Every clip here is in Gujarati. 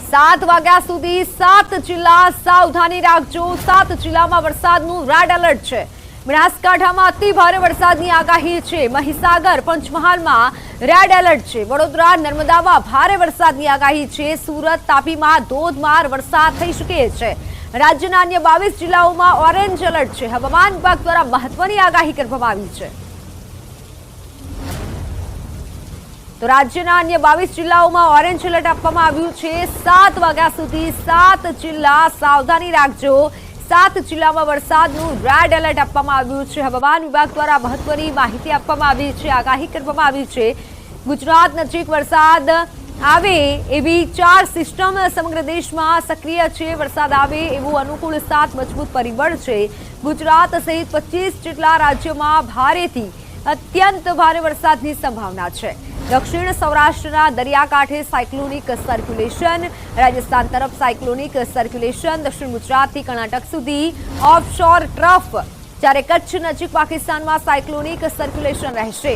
7 વાગ્યા સુધી 7 જિલ્લા સાવધાની રાખજો। 7 જિલ્લામાં વરસાદનું રેડ એલર્ટ છે। બનાસકાંઠામાં અતિ ભારે વરસાદની આગાહી છે। મહીસાગર પંચમહાલમાં રેડ એલર્ટ છે। વડોદરા નર્મદામાં ભારે વરસાદની આગાહી છે। સુરત તાપીમાં ધોધમાર વરસાદ થઈ શકે છે। રાજ્યના અન્ય 22 જિલ્લાઓમાં ઓરેન્જ એલર્ટ છે। હવામાન વિભાગ દ્વારા મહત્વની આગાહી કરવામાં આવી છે। તો રાજ્યના અન્ય 22 જિલ્લાઓમાં ઓરેન્જ એલર્ટ આપવામાં આવ્યું છે। 7 વાગ્યા સુધી 7 જિલ્લા સાવધાની રાખજો। 7 જિલ્લામાં વરસાદનું રેડ એલર્ટ આપવામાં આવ્યું છે। હવામાન વિભાગ દ્વારા મહત્વની માહિતી આપવામાં આવી છે, આગાહી કરવામાં આવી છે। ગુજરાત નજીક વરસાદ આવે એવી 4 સિસ્ટમ સમગ્ર દેશમાં સક્રિય છે। વરસાદ આવે એવું અનુકૂળ 7 મજબૂત પરિબળ છે। ગુજરાત સહિત 25 જેટલા રાજ્યોમાં ભારેથી અત્યંત ભારે વરસાદની સંભાવના છે। દક્ષિણ સૌરાષ્ટ્રના દરિયાકાંઠે સાયક્લોનિક સર્ક્યુલેશન, રાજસ્થાન તરફ સાયક્લોનિક સર્ક્યુલેશન, દક્ષિણ ગુજરાતથી કર્ણાટક સુધી ઓફશોર ટ્રફ, જ્યારે કચ્છ નજીક પાકિસ્તાનમાં સાયક્લોનિક સર્ક્યુલેશન રહેશે।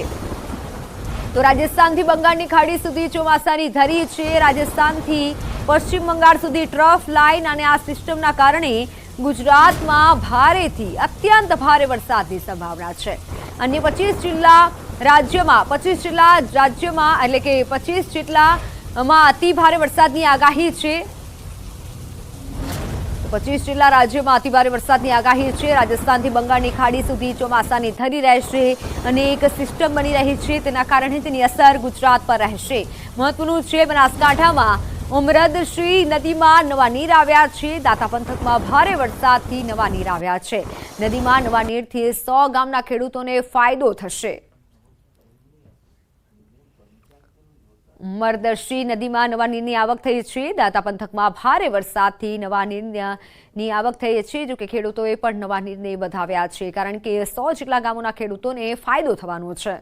તો રાજસ્થાનથી બંગાળની ખાડી સુધી ચોમાસાની ધરી છે। રાજસ્થાનથી પશ્ચિમ બંગાળ સુધી ટ્રફ લાઇન અને આ સિસ્ટમના કારણે ગુજરાતમાં ભારેથી અત્યંત ભારે વરસાદની સંભાવના છે। અન્ય 25 જિલ્લા રાજ્યમાં એટલે કે 25 જેટલામાં અતિ ભારે વરસાદની આગાહી છે। 25 જિલ્લા રાજ્યોમાં અતિ ભારે વરસાદની આગાહી છે। રાજસ્થાનથી બંગાળની ખાડી સુધી ચોમાસાની ધરી રહેશે અને એક સિસ્ટમ બની રહી છે, તેના કારણે તેની અસર ગુજરાત પર રહેશે। મહત્વનું છે, બનાસકાંઠામાં ઉમરદશ્રી નદીમાં નવા નીર આવ્યા છે। દાંતા પંથકમાં ભારે વરસાદથી નવા નીર આવ્યા છે। નદીમાં નવા નીરથી 100 ગામના ખેડૂતોને ફાયદો થશે। ઉમરદશ્રી નદીમાં નવા નીરની આવક થઈ છે। દાંતા પંથકમાં ભારે વરસાદથી નવા નીરની આવક થઈ છે। જો કે ખેડૂતોએ પણ નવા નીરને વધાવ્યા છે, કારણ કે 100 જેટલા ગામોના ખેડૂતોને ફાયદો થવાનો છે।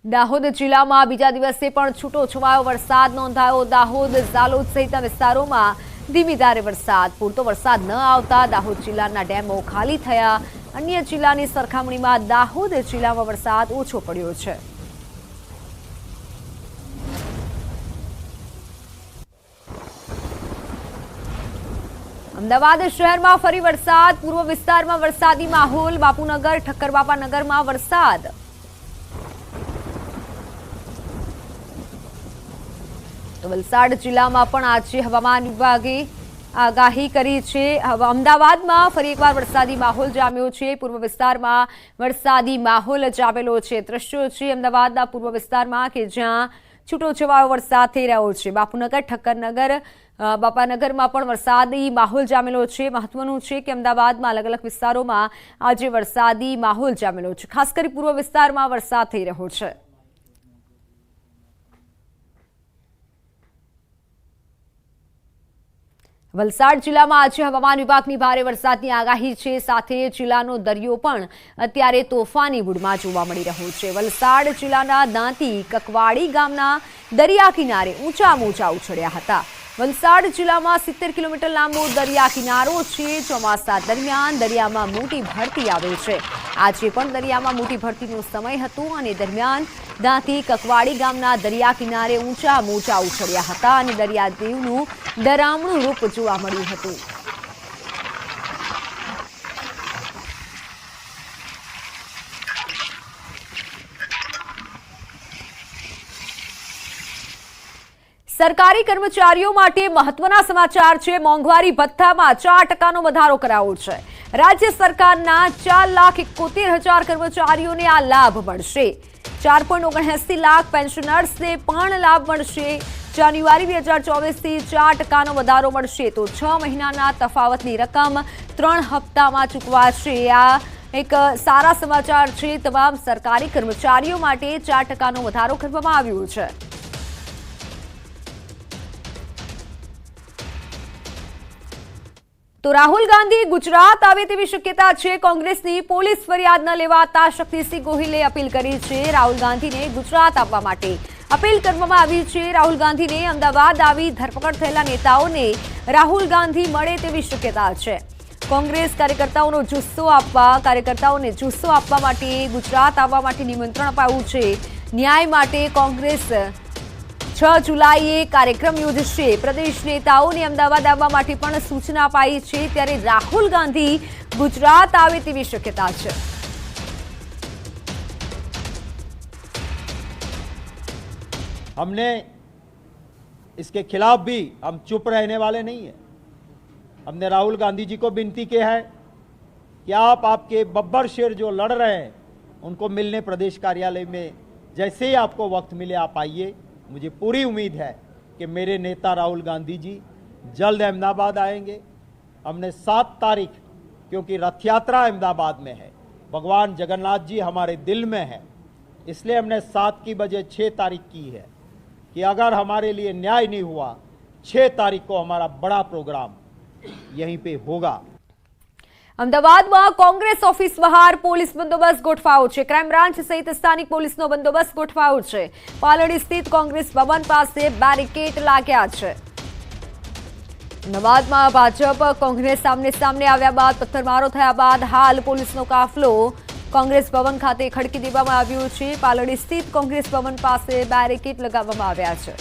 દાહોદ જિલ્લામાં બીજા દિવસે પણ છૂટો છવાયો વરસાદ નોંધાયો। દાહોદ, ઝાલોદ સહિતના વિસ્તારોમાં ધીમી ધારે વરસાદ। પૂરતો વરસાદ ન આવતા દાહોદ જિલ્લાના ડેમો ખાલી થયા। અન્ય જિલ્લાની સરખામણીમાં દાહોદ જિલ્લામાં વરસાદ ઓછો પડ્યો છે। અમદાવાદ શહેરમાં ફરી વરસાદ। પૂર્વ વિસ્તારમાં વરસાદી માહોલ। બાપુનગર, ઠક્કરબાપા નગરમાં વરસાદ। તો વલસાડ જિલ્લામાં પણ આજે હવામાન વિભાગે આગાહી કરી છે। અમદાવાદમાં ફરી એકવાર વરસાદી માહોલ જામ્યો છે। પૂર્વ વિસ્તારમાં વરસાદી માહોલ જામેલો છે। દ્રશ્યો છે અમદાવાદના પૂર્વ વિસ્તારમાં કે જ્યાં છૂટો છવાયો વરસાદ થઈ રહ્યો છે। બાપુનગર, ઠક્કરનગર, બાપાનગરમાં પણ વરસાદી માહોલ જામેલો છે। મહત્વનું છે કે અમદાવાદમાં અલગ અલગ વિસ્તારોમાં આજે વરસાદી માહોલ જામેલો છે। ખાસ કરી પૂર્વ વિસ્તારમાં વરસાદ થઈ રહ્યો છે। વલસાડ જિલ્લામાં આજે હવામાન વિભાગની ભારે વરસાદની આગાહી છે। સાથે જિલ્લાનો દરિયો પણ અત્યારે તોફાની મૂડમાં જોવા મળી રહ્યો છે। વલસાડ જિલ્લાના દાંતી કકવાડી ગામના દરિયા કિનારે ઊંચા મોજા ઉછળ્યા હતા। વલસાડ જિલ્લામાં 70 કિલોમીટર લાંબો દરિયા કિનારો છે। ચોમાસા દરમિયાન દરિયામાં મોટી ભરતી આવે છે। આજે પણ દરિયામાં મોટી ભરતીનો સમય હતો અને દરમિયાન દાંતી કકવાડી ગામના દરિયા કિનારે ઊંચા મોજા ઉછળ્યા હતા અને દરિયાદેવનું ડરામણું રૂપ જોવા મળ્યું હતું। સરકારી કર્મચારીઓ માટે મહત્વના સમાચાર છે। મોંઘવારી ભથ્થામાં 4% વધારો કરાયો છે। રાજ્ય સરકારના 4,71,000 કર્મચારીઓને આ લાભ મળશે। 4.79 લાખ પેન્શનર્સને પણ લાભ મળશે। જાન્યુઆરી 2024થી 4% વધારો મળશે। તો 6 મહિનાના તફાવતની રકમ 3 હપ્તામાં ચૂકવાશે। આ એક સારા સમાચાર છે। તમામ સરકારી કર્મચારીઓ માટે 4% વધારો કરવામાં આવ્યો છે। તો રાહુલ ગાંધી ગુજરાત આવે તેવી શક્યતા છે। કોંગ્રેસની પોલીસ ફરિયાદ ન લેવાતા શક્તિસિંહ ગોહિલે અપીલ કરી છે। રાહુલ ગાંધીને ગુજરાત આવવા માટે અપીલ કરવામાં આવી છે। રાહુલ ગાંધીને અમદાવાદ આવી ધરપકડ થયેલા નેતાઓને રાહુલ ગાંધી મળે તેવી શક્યતા છે। કોંગ્રેસ કાર્યકર્તાઓને જુસ્સો આપવા માટે ગુજરાત આવવા માટે નિમંત્રણ અપાયું છે। ન્યાય માટે કોંગ્રેસ 6 જુલાઈએ કાર્યક્રમ યોજશે. પ્રદેશ નેતાઓને અમદાવાદ આવવા માટે પણ સૂચના અપાઈ છે. ત્યારે રાહુલ ગાંધી ગુજરાત આવે તેવી શક્યતા છે. हमने इसके खिलाफ भी हम चुप रहने वाले नहीं हैं. हमने राहुल गांधी जी को विनती की है कि आप आपके बब्बर शेर जो लड़ रहे हैं उनको मिलने प्रदेश कार्यालय में जैसे ही आपको वक्त मिले आप आइए. मुझे पूरी उम्मीद है कि मेरे नेता राहुल गांधी जी जल्द अहमदाबाद आएंगे. हमने 7 तारीख, क्योंकि रथ यात्रा अहमदाबाद में है, भगवान जगन्नाथ जी हमारे दिल में है, इसलिए हमने 7 की बजाय 6 तारीख की है कि अगर हमारे लिए न्याय नहीं हुआ 6 तारीख को हमारा बड़ा प्रोग्राम यहीं पे होगा. અમદાવાદમાં કોંગ્રેસ ઓફિસ બહાર પોલીસ બંદોબસ્ત ગોઠવાયો છે. ક્રાઇમ બ્રાન્ચ સહિત સ્થાનિક પોલીસનો બંદોબસ્ત ગોઠવાયો છે. પાલડી સ્થિત કોંગ્રેસ ભવન પાસે બેરિકેડ લાગ્યા છે. અમદાવાદમાં ભાજપ કોંગ્રેસ સામને સામને આવ્યા બાદ પથ્થરમારો થયા બાદ હાલ પોલીસનો કાફલો કોંગ્રેસ ભવન ખાતે ખડકી દેવામાં આવ્યો છે. પાલડી સ્થિત કોંગ્રેસ ભવન પાસે બેરિકેડ લગાવવામાં આવ્યા છે.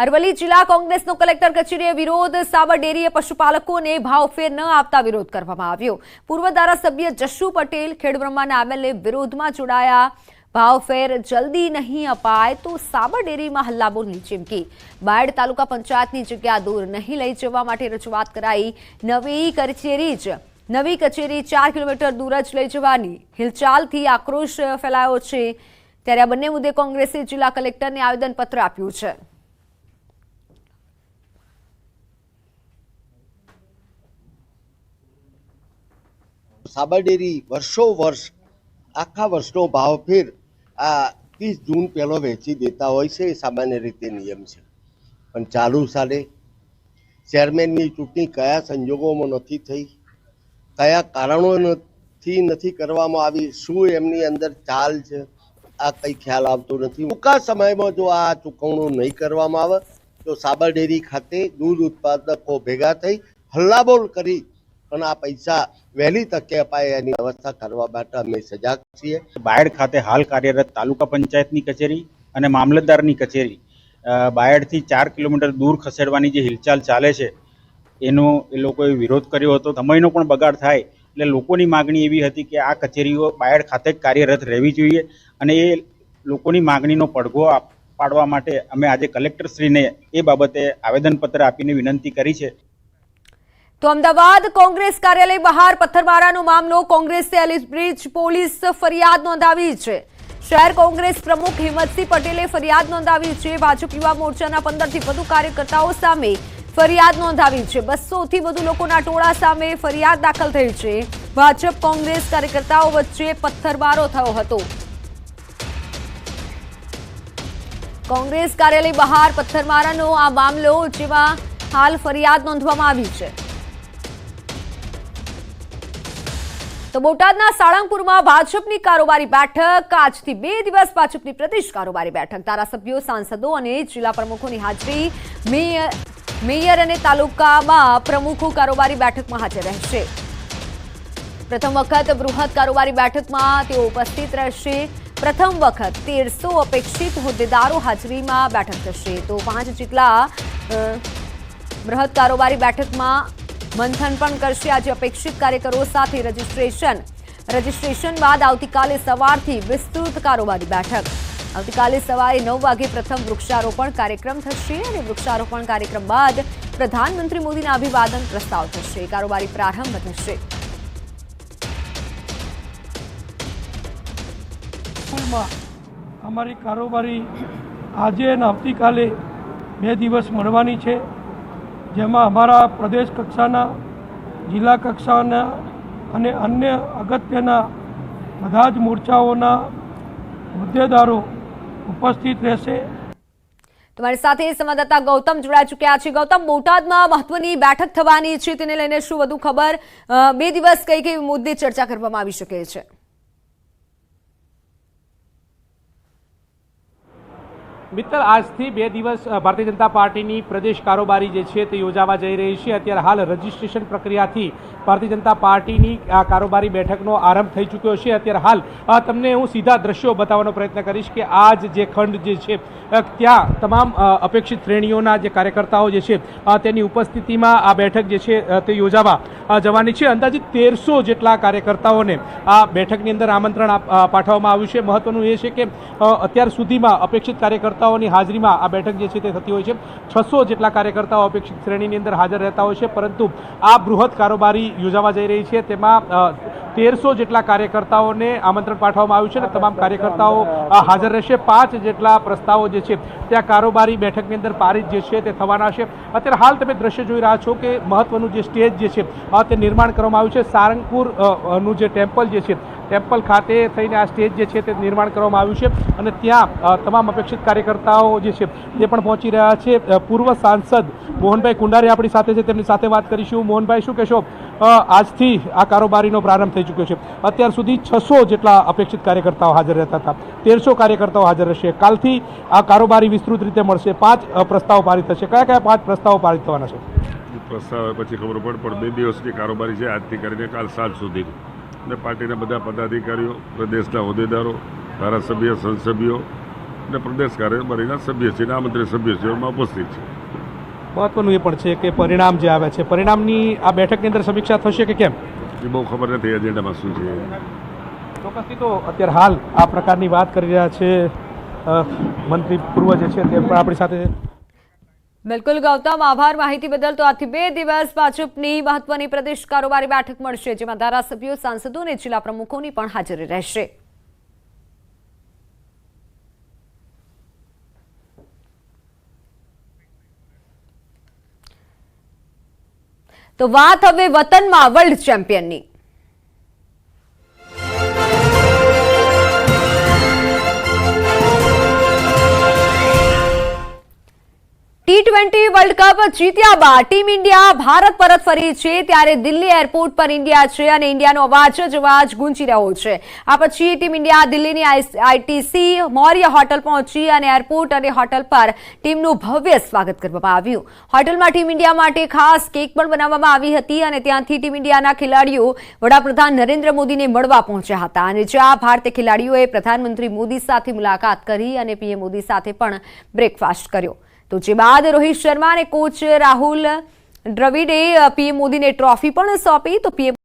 અરવલ્લી જિલ્લા કોંગ્રેસનો કલેક્ટર કચેરીએ વિરોધ. સાબર ડેરીએ પશુપાલકોને ભાવફેર ન આપતા વિરોધ કરવામાં આવ્યો. પૂર્વ ધારાસભ્ય જશુ પટેલ ખેડબ્રહ્માના એમએલએ વિરોધમાં જોડાયા. ભાવફેર જલ્દી નહીં અપાય તો સાબર ડેરીમાં હલ્લાબોલની ચીમકી. બાયડ તાલુકા પંચાયતની જગ્યા દૂર નહીં લઈ જવા માટે રજૂઆત કરાઈ. નવી કચેરી 4 કિલોમીટર દૂર જ લઈ જવાની હિલચાલથી આક્રોશ ફેલાયો છે. ત્યારે આ બંને મુદ્દે કોંગ્રેસે જિલ્લા કલેક્ટરને આવેદનપત્ર આપ્યું છે. સાબર ડેરી વર્ષો વર્ષ આખા વર્ષનો ભાવફેર 30 જૂન પહેલો વેચી દેતા હોય છે. એ સામાન્ય રીતે નિયમ છે. પણ ચાલુ સાલે ચેરમેનની ચૂંટણી કયા સંજોગોમાં નથી થઈ, કયા કારણોથી નથી કરવામાં આવી, શું એમની અંદર ચાલ છે, આ કંઈ ખ્યાલ આવતો નથી. ટૂંકા સમયમાં જો આ ચૂકવણું નહીં કરવામાં આવે તો સાબર ડેરી ખાતે દૂધ ઉત્પાદકો ભેગા થઈ હલ્લાબોલ કરી અને આ પૈસા વહેલી તકે અપાય એની વ્યવસ્થા કરવા માટે અમે સજાગ છીએ. બાયડ ખાતે હાલ કાર્યરત તાલુકા પંચાયતની કચેરી અને મામલતદારની કચેરી બાયડથી 4 કિલોમીટર દૂર ખસેડવાની જે હિલચાલ ચાલે છે એનો એ લોકોએ વિરોધ કર્યો હતો. સમયનો પણ બગાડ થાય એટલે લોકોની માગણી એવી હતી કે આ કચેરીઓ બાયડ ખાતે જ કાર્યરત રહેવી જોઈએ અને એ લોકોની માગણીનો પડઘો પાડવા માટે અમે આજે કલેક્ટરશ્રીને એ બાબતે આવેદનપત્ર આપીને વિનંતી કરી છે. તો અમદાવાદ કોંગ્રેસ કાર્યાલય બહાર પથ્થરમારાનો મામલો. કોંગ્રેસે એલિબ્રિજ પોલીસ ફરિયાદ નોંધાવી છે. શહેર કોંગ્રેસ પ્રમુખ હિંમતસિંહ પટેલે ફરિયાદ નોંધાવી છે. ભાજપ યુવા મોરચાના 15થી વધુ કાર્યકર્તાઓ સામે ફરિયાદ નોંધાવી છે. 200થી વધુ લોકોના ટોળા સામે ફરિયાદ દાખલ થઈ છે. ભાજપ કોંગ્રેસ કાર્યકર્તાઓ વચ્ચે પથ્થરમારો થયો હતો. કોંગ્રેસ કાર્યાલય બહાર પથ્થરમારાનો આ મામલો, જેમાં હાલ ફરિયાદ નોંધવામાં આવી છે. તો બોટાદના સાળંગપુરમાં ભાજપની કારોબારી બેઠક. આજથી 2 દિવસ ભાજપની પ્રદેશ કારોબારી બેઠક. ધારાસભ્યો, સાંસદો અને જિલ્લા પ્રમુખોની હાજરી. મેયર અને તાલુકામાં પ્રમુખો કારોબારી બેઠકમાં હાજર રહેશે. પ્રથમ વખત બૃહદ કારોબારી બેઠકમાં તેઓ ઉપસ્થિત રહેશે. પ્રથમ વખત 1300 અપેક્ષિત હોદ્દેદારો હાજરીમાં બેઠક થશે. તો 5 જેટલા બૃહદ કારોબારી બેઠકમાં મંથન પણ કરશે. આજે અપેક્ષિત કાર્યકરો સાથે રજીસ્ટ્રેશન બાદ આવતીકાલે સવારથી વિસ્તૃત કારોબારી બેઠક. આવતીકાલે સવારે 9 વાગે પ્રથમ વૃક્ષારોપણ કાર્યક્રમ થશે અને વૃક્ષારોપણ કાર્યક્રમ બાદ પ્રધાનમંત્રી મોદીના અભિવાદન પ્રસ્તાવ થશે. કારોબારી પ્રારંભ થશે. અમારી કારોબારી આજે અને આવતીકાલે 2 દિવસ મળવાની છે, જેમાં અમારા પ્રદેશ કક્ષાના, જિલ્લા કક્ષાના અને અન્ય અગત્યના બધા જ મોરચાઓના હોદ્દેદારો ઉપસ્થિત રહેશે. તમારી સાથે સંવાદદાતા ગૌતમ જોડાઈ ચૂક્યા છે. ગૌતમ, બોટાદમાં મહત્વની બેઠક થવાની છે, તેને લઈને શું વધુ ખબર? 2 દિવસ કઈ કઈ મુદ્દે ચર્ચા કરવામાં આવી શકે છે? મિત્તલ, આજથી 2 દિવસ ભારતીય જનતા પાર્ટીની પ્રદેશ કારોબારી જે છે તે યોજાવા જઈ રહી છે. અત્યારે હાલ રજીસ્ટ્રેશન પ્રક્રિયાથી ભારતીય જનતા પાર્ટીની આ કારોબારી બેઠકનો આરંભ થઈ ચૂક્યો છે. અત્યારે હાલ તમને હું સીધા દ્રશ્યો બતાવવાનો પ્રયત્ન કરીશ કે આજ જે ખંડ જે છે ત્યાં તમામ અપેક્ષિત શ્રેણીઓના જે કાર્યકર્તાઓ જે છે તેની ઉપસ્થિતિમાં આ બેઠક જે છે તે યોજાવા જવાની છે. અંદાજિત 1300 જેટલા કાર્યકર્તાઓને આ બેઠકની અંદર આમંત્રણ પાઠવવામાં આવ્યું છે. મહત્વનું એ છે કે અત્યાર સુધીમાં અપેક્ષિત કાર્યકર્તાઓની હાજરીમાં આ બેઠક જે છે તે થતી હોય છે. 600 જેટલા કાર્યકર્તાઓ અપેક્ષિત શ્રેણીની અંદર હાજર રહેતા હોય છે, પરંતુ આ બૃહદ કારોબારી યોજાવા જઈ રહી છે તેમાં 1300 જેટલા કાર્યકર્તાઓને આમંત્રણ પાઠવવામાં આવ્યું છે અને તમામ કાર્યકર્તાઓ હાજર રહેશે. 5 જેટલા પ્રસ્તાવો જે છે ત્યાં કારોબારી બેઠકની અંદર પારિત જે છે તે થવાના છે. અત્યારે હાલ તમે દ્રશ્ય જોઈ રહ્યા છો કે મહત્વનું જે સ્ટેજ જે છે તે નિર્માણ કરવામાં આવ્યું છે. સારંગપુર નું જે ટેમ્પલ જે છે ટેમ્પલ ખાતે થઈને આ સ્ટેજ જે છે તે નિર્માણ કરવામાં આવ્યું છે અને ત્યાં તમામ અપેક્ષિત કાર્યકર્તાઓ જે છે તે પણ પહોંચી રહ્યા છે. પૂર્વ સાંસદ મોહનભાઈ કુંડારી આપણી સાથે છે, તેમની સાથે વાત કરીશું. મોહનભાઈ, શું કહેશો? આજથી આ કારોબારીનો પ્રારંભ થઈ ચૂક્યો છે. અત્યાર સુધી 600 જેટલા અપેક્ષિત કાર્યકર્તાઓ હાજર રહેતા હતા, 1300 કાર્યકર્તાઓ હાજર રહેશે. કાલથી આ કારોબારી વિસ્તૃત રીતે મળશે. 5 પ્રસ્તાવો પારિત થશે. કયા કયા 5 પ્રસ્તાવો પારિત થવાના છે? પ્રસ્તાવ પછી ખબર પડે, પણ 2 દિવસની કારોબારી છે, આજથી કરીને કાલ સાંજ સુધી. અને પાર્ટીના બધા પદાધિકારીઓ, પ્રદેશના હોદ્દેદારો, ધારાસભ્ય, સંસદીયો અને પ્રદેશ કાર્યકારીના સભ્ય છે, આમંત્રિત સભ્ય છે, એમાં ઉપસ્થિત છે. મહત્વનું એ પણ છે કે પરિણામ જે આવે છે, પરિણામની આ બેઠકની અંદર સમીક્ષા થશે કે કેમ એ બહુ ખબર નથી એજન્ડામાં શું છે. ચોક્કસથી તો અત્યારે હાલ આ પ્રકારની વાત કરી રહ્યા છે મંત્રી પૂર્વ જે છે તે પણ આપણી સાથે. બિલકુલ ગૌતમ, આભાર માહિતી બદલ. તો આજથી 2 દિવસ ભાજપની મહત્વની પ્રદેશ કારોબારી બેઠક મળશે, જેમાં ધારાસભ્યો, સાંસદો અને જિલ્લા પ્રમુખોની પણ હાજરી રહેશે. તો વાત હવે વતનમાં વર્લ્ડ ચેમ્પિયનની. T20 વર્લ્ડ કપ જીત્યા બાદ ટીમ ઇન્ડિયા ભારત પરત ફરી છે, ત્યારે દિલ્હી એરપોર્ટ પર ઇન્ડિયા છે અને ઇન્ડિયાનો અવાજ જ અવાજ ગુંજી રહ્યો છે. આ પછી ટીમ ઇન્ડિયા દિલ્હીની આઈટીસી મૌર્ય હોટલ પહોંચી અને એરપોર્ટ અને હોટલ પર ટીમનું ભવ્ય સ્વાગત કરવામાં આવ્યું. હોટલમાં ટીમ ઇન્ડિયા માટે ખાસ કેક પણ બનાવવામાં આવી હતી અને ત્યાંથી ટીમ ઇન્ડિયાના ખેલાડીઓ વડાપ્રધાન નરેન્દ્ર મોદીને મળવા પહોંચ્યા હતા અને જ્યાં ભારતીય ખેલાડીઓએ પ્રધાનમંત્રી મોદી સાથે મુલાકાત કરી અને પીએમ મોદી સાથે પણ બ્રેકફાસ્ટ કર્યો. તો જે બાદ રોહિત શર્મા અને કોચ રાહુલ દ્રવિડે પીએમ મોદીને ટ્રોફી પણ સોંપી. તો પીએમ